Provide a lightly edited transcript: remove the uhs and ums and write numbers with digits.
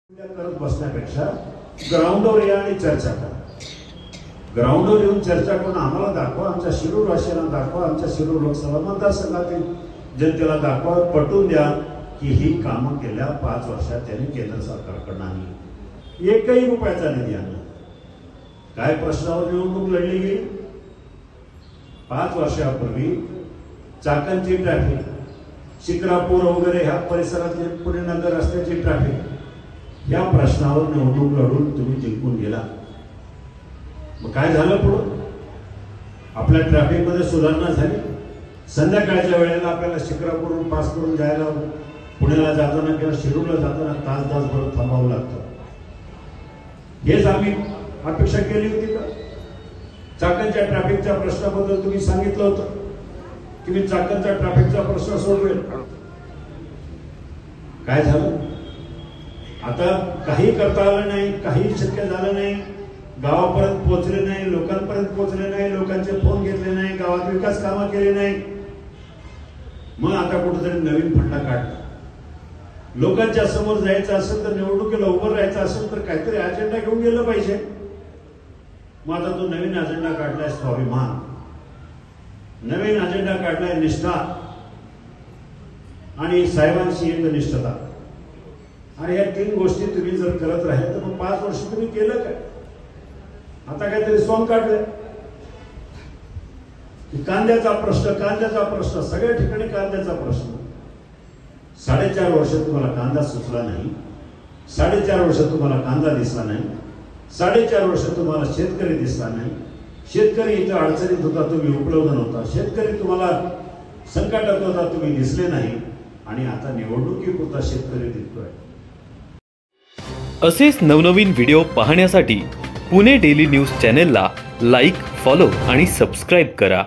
करत बसण्यापेक्षा ग्राउंडवर या आणि चर्चा करा। ग्राउंडवर येऊन चर्चा करून आम्हाला दाखवा, आमच्या शिरूर वासियांना दाखवा, आमच्या शिरूर लोकसभा मतदारसंघातील जनतेला दाखवा, पटवून द्या की ही कामं गेल्या 5 वर्षात त्यांनी केंद्र सरकारकडून आणली, एकही रुपयाचा निधी आणला। काय प्रश्नावर निवडणूक लढली गेली? 5 वर्षापूर्वी चाकणची ट्रॅफिक, शिक्रापूर वगैरे ह्या परिसरातले पुणे नगर रस्त्याची ट्रॅफिक, या प्रश्नावर निवडणूक लढून तुम्ही जिंकून गेला। मग काय झालं? पुढे आपल्या ट्रॅफिक मध्ये सुधारणा झाली। संध्याकाळच्या वेळेला आपल्याला शिक्रापूरहून पास करून जायला पुण्याला जाताना किंवा शिरूरला जाताना तास भर थांबावं लागतं। हेच आम्ही अपेक्षा केली होती का? चाकणच्या ट्रॅफिकच्या प्रश्नाबद्दल तुम्ही सांगितलं होतं की मी चाकणच्या ट्रॅफिकचा प्रश्न सोडवेल। काय झालं? आता काही करता आलं नाही, काही शक्य झालं नाही, गावापर्यंत पोहोचले नाही, लोकांपर्यंत पोहोचले नाही, लोकांचे फोन घेतले नाही, गावात विकास कामं केले नाही। मग आता कुठेतरी नवीन फंडा काढला। लोकांच्या समोर जायचं असेल तर, निवडणुकीला उभं राहायचं असेल तर काहीतरी अजेंडा घेऊन गेलं पाहिजे। मग आता तो नवीन अजेंडा काढलाय स्वाभिमान, नवीन अजेंडा काढलाय निष्ठा आणि साहेबांची एकनिष्ठता। आणि या 3 गोष्टी तुम्ही जर करत राहिले तर मग 5 वर्ष तुम्ही केलं काय? आता काहीतरी सॉंग काढलंय की कांद्याचा प्रश्न, सगळ्या ठिकाणी कांद्याचा प्रश्न। 4.5 वर्ष तुम्हाला कांदा सुचला नाही, 4.5 वर्ष तुम्हाला कांदा दिसला नाही, 4.5 वर्ष तुम्हाला शेतकरी दिसला नाही। शेतकरी इथं अडचणीत होता, तुम्ही उपलब्ध नव्हता। शेतकरी तुम्हाला संकटात होता, तुम्ही दिसले नाही। आणि आता निवडणुकीपुरता शेतकरी दिसतोय। असेच नवनवीन व्हिडिओ पाहण्यासाठी पुणे डेली न्यूज चॅनेलला लाईक, फॉलो आणि सबस्क्राईब करा।